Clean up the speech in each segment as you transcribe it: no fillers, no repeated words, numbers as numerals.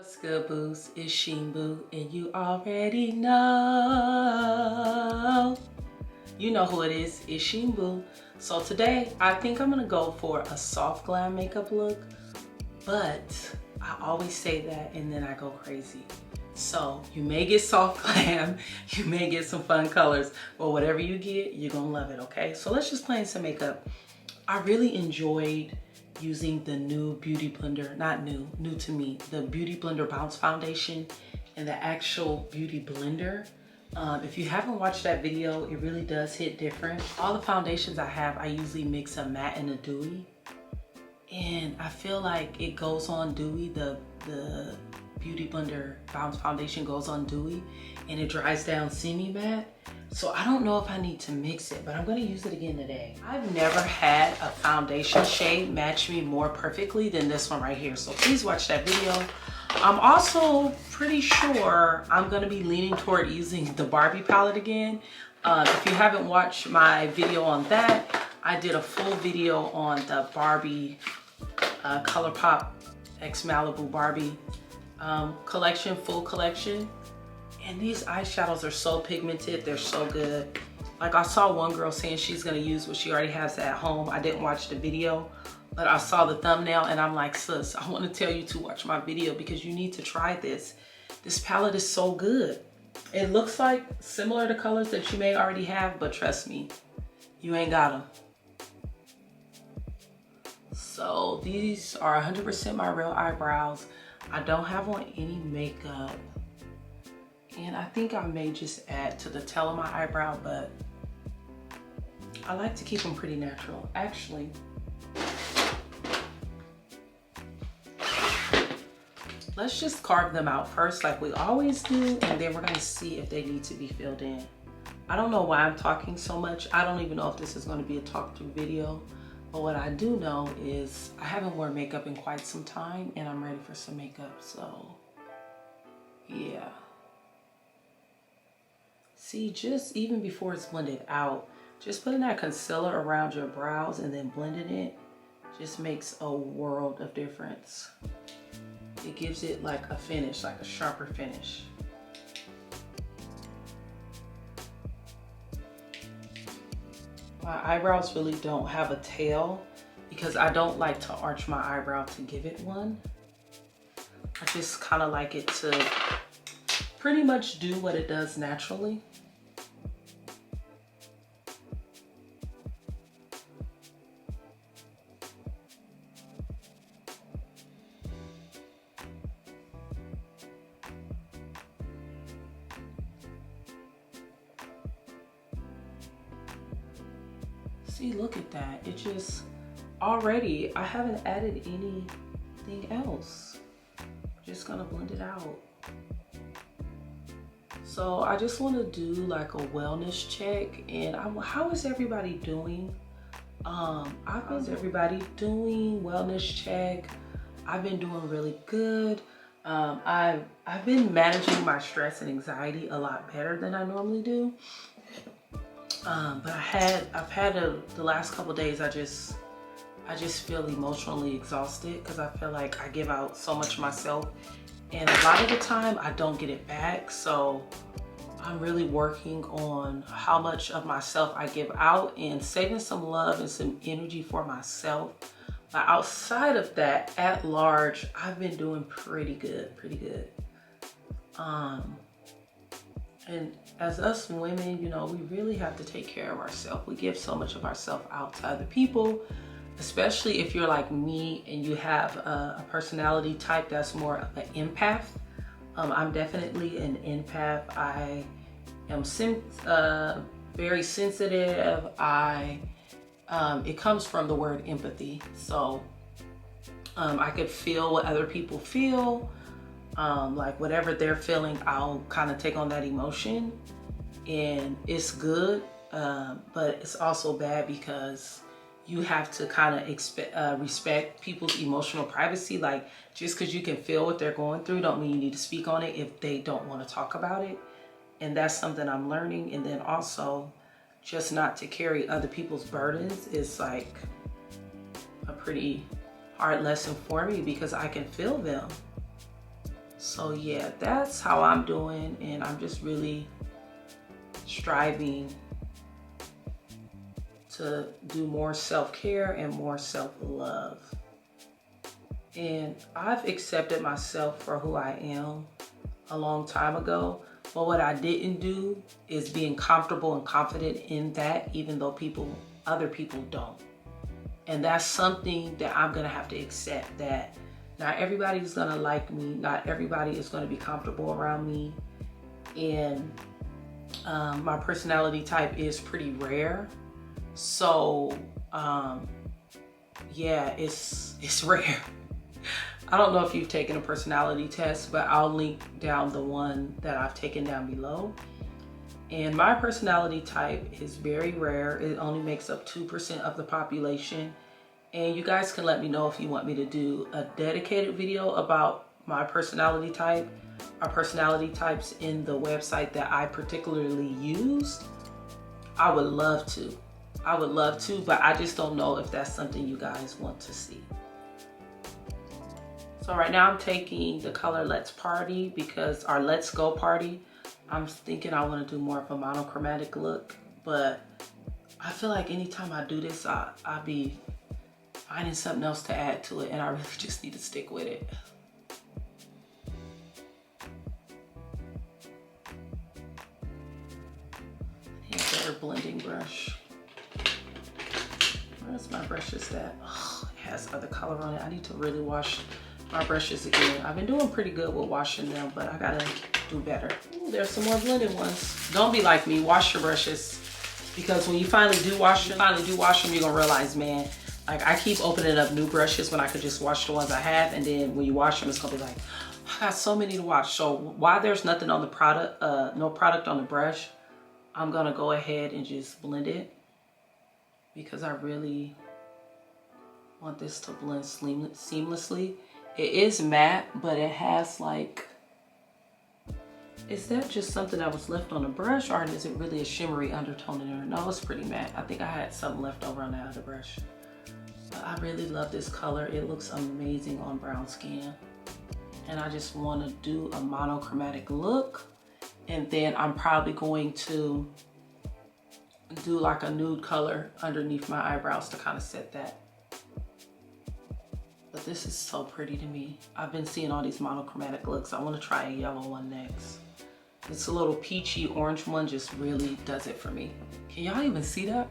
What's good, boos? It's Sheen Boo, and you already know. You know who it is. It's Sheen Boo. So today, I think I'm gonna go for a soft glam makeup look, but I always say that and then I go crazy. So you may get soft glam, you may get some fun colors, but whatever you get, you're gonna love it, okay? So let's just play in some makeup. I really enjoyed using the new Beauty Blender, not new to me, the Beauty Blender Bounce Foundation and the actual Beauty Blender. If you haven't watched that video, it really does hit different. All the foundations I have, I usually mix a matte and a dewy. And I feel like it goes on dewy, the Beauty Blender Bounce Foundation goes on dewy and it dries down semi-matte. So I don't know if I need to mix it, but I'm gonna use it again today. I've never had a foundation shade match me more perfectly than this one right here. So please watch that video. I'm also pretty sure I'm gonna be leaning toward using the Barbie palette again. If you haven't watched my video on that, I did a full video on the Barbie ColourPop X Malibu Barbie collection, full collection. And these eyeshadows are so pigmented, they're so good. Like I saw one girl saying she's gonna use what she already has at home. I didn't watch the video, but I saw the thumbnail and I'm like, sis, I wanna tell you to watch my video because you need to try this. This palette is so good. It looks like similar to colors that you may already have, but trust me, you ain't got them. So these are 100% my real eyebrows. I don't have on any makeup. And I think I may just add to the tail of my eyebrow, but I like to keep them pretty natural. Actually, let's just carve them out first like we always do, and then we're gonna see if they need to be filled in. I don't know why I'm talking so much. I don't even know if this is gonna be a talk through video, but what I do know is I haven't worn makeup in quite some time and I'm ready for some makeup, so yeah. See, just even before it's blended out, just putting that concealer around your brows and then blending it just makes a world of difference. It gives it like a finish, like a sharper finish. My eyebrows really don't have a tail because I don't like to arch my eyebrow to give it one. I just kind of like it to pretty much do what it does naturally. See, look at that. It just, already, I haven't added anything else. Just gonna blend it out. So I just want to do like a wellness check, and how is everybody doing? How's everybody doing? Wellness check. I've been doing really good. I've been managing my stress and anxiety a lot better than I normally do. But I've had the last couple days, I just feel emotionally exhausted because I feel like I give out so much of myself. And a lot of the time I don't get it back. So I'm really working on how much of myself I give out and saving some love and some energy for myself. But outside of that, at large, I've been doing pretty good. And as us women, you know, we really have to take care of ourselves. We give so much of ourselves out to other people, especially if you're like me and you have a personality type that's more of an empath. I'm definitely an empath. I am very sensitive. It comes from the word empathy. So I could feel what other people feel. Like whatever they're feeling, I'll kind of take on that emotion, and it's good, but it's also bad because you have to kind of respect people's emotional privacy. Like just because you can feel what they're going through don't mean you need to speak on it if they don't want to talk about it. And that's something I'm learning. And then also just not to carry other people's burdens is like a pretty hard lesson for me because I can feel them. So yeah, that's how I'm doing, and I'm just really striving to do more self-care and more self-love. And I've accepted myself for who I am a long time ago, but what I didn't do is being comfortable and confident in that, even though other people don't. And that's something that I'm gonna have to accept, that not everybody is gonna like me, not everybody is gonna be comfortable around me, and my personality type is pretty rare. So yeah, it's rare. I don't know if you've taken a personality test, but I'll link down the one that I've taken down below. And my personality type is very rare. It only makes up 2% of the population. And you guys can let me know if you want me to do a dedicated video about my personality type or personality types in the website that I particularly use. I would love to. I would love to, but I just don't know if that's something you guys want to see. So right now I'm taking the color Let's Party or Let's Go Party. I'm thinking I want to do more of a monochromatic look, but I feel like anytime I do this, I'll be finding something else to add to it, and I really just need to stick with it. I need a better blending brush. Where's my brushes at? Oh, it has other color on it. I need to really wash my brushes again. I've been doing pretty good with washing them, but I gotta do better. Ooh, there's some more blended ones. Don't be like me, wash your brushes, because when you finally do wash them, you're gonna realize, man, like I keep opening up new brushes when I could just wash the ones I have, and then when you wash them, it's gonna be like, I got so many to wash. So while there's nothing on the product, no product on the brush, I'm gonna go ahead and just blend it, because I really want this to blend seamlessly. It is matte, but it has like, is that just something that was left on the brush, or is it really a shimmery undertone in there? No, it's pretty matte. I think I had something left over on that other brush. But I really love this color. It looks amazing on brown skin. And I just want to do a monochromatic look. And then I'm probably going to do like a nude color underneath my eyebrows to kind of set that. But this is so pretty to me. I've been seeing all these monochromatic looks. I want to try a yellow one next. This little peachy orange one just really does it for me. Can y'all even see that?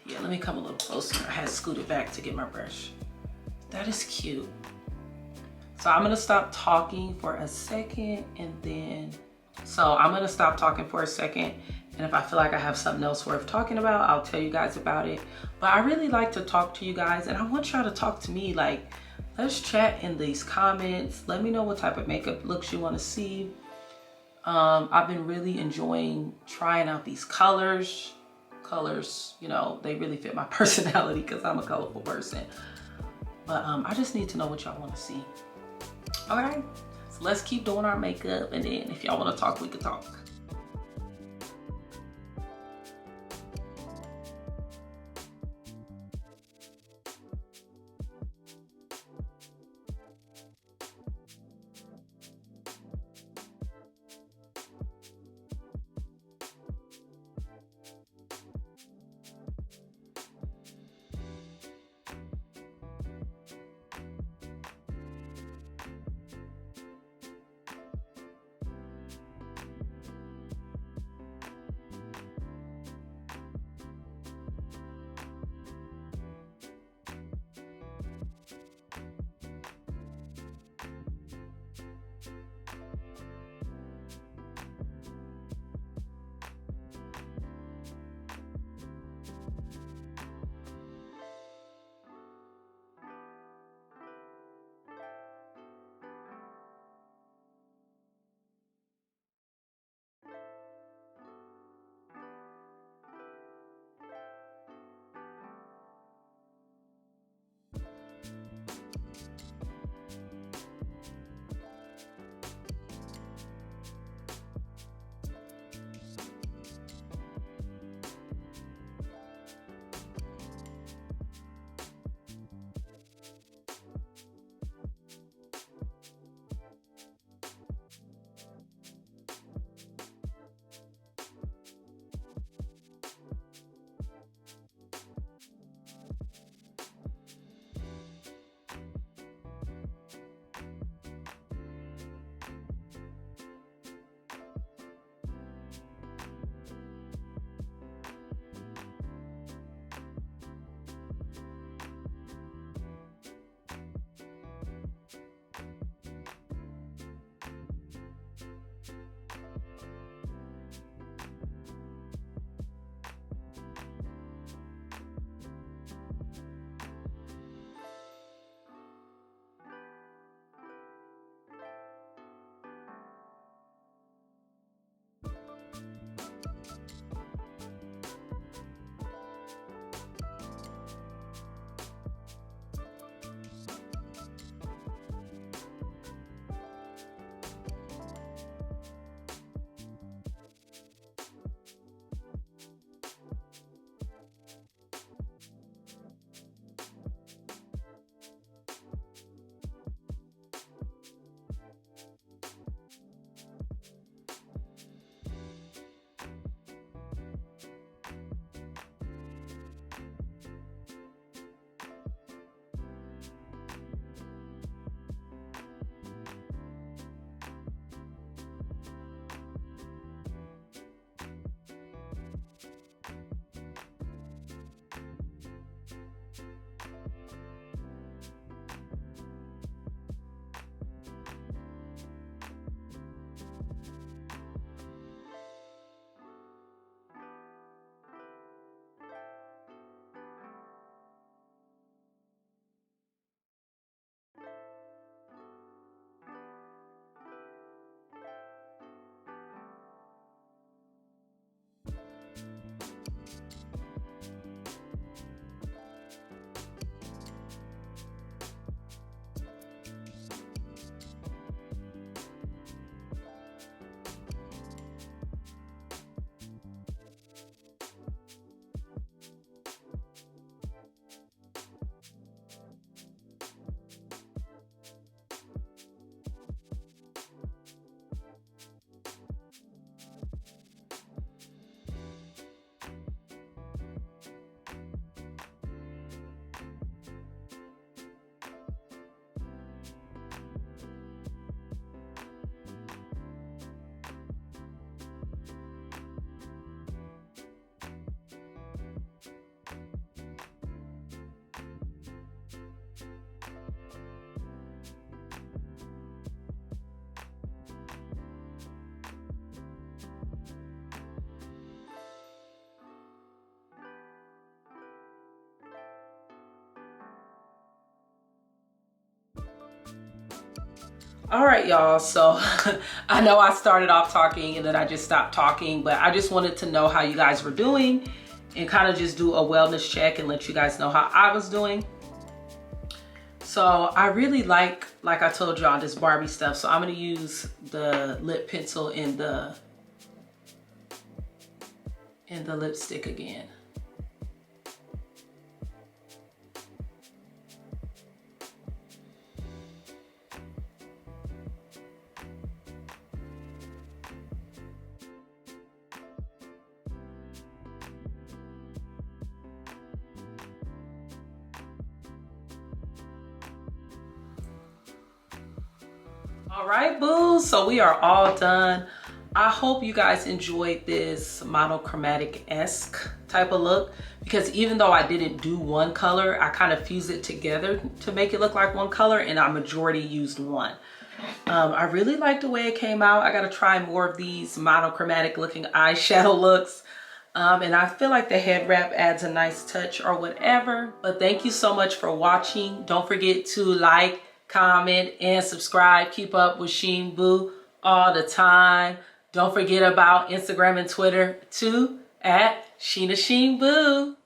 Yeah, let me come a little closer. I had to scoot it back to get my brush. That is cute. So I'm gonna stop talking for a second, and then, and if I feel like I have something else worth talking about, I'll tell you guys about it. But I really like to talk to you guys, and I want y'all to talk to me. Like, let's chat in these comments. Let me know what type of makeup looks you want to see. I've been really enjoying trying out these colors. You know, they really fit my personality because I'm a colorful person. But I just need to know what y'all want to see. All right, so let's keep doing our makeup, and then if y'all want to talk, we can talk. All right, y'all, so I know I started off talking and then I just stopped talking, but I just wanted to know how you guys were doing and kind of just do a wellness check and let you guys know how I was doing. So I really like I told y'all, this Barbie stuff. So I'm gonna use the lip pencil in the lipstick again. All right, boo, so we are all done. I hope you guys enjoyed this monochromatic-esque type of look, because even though I didn't do one color, I kind of fused it together to make it look like one color, and I majority used one. I really like the way it came out. I gotta try more of these monochromatic looking eyeshadow looks. And I feel like the head wrap adds a nice touch or whatever. But thank you so much for watching. Don't forget to like, comment, and subscribe. Keep up with Sheen Boo all the time. Don't forget about Instagram and Twitter too, at Sheena Sheen Boo.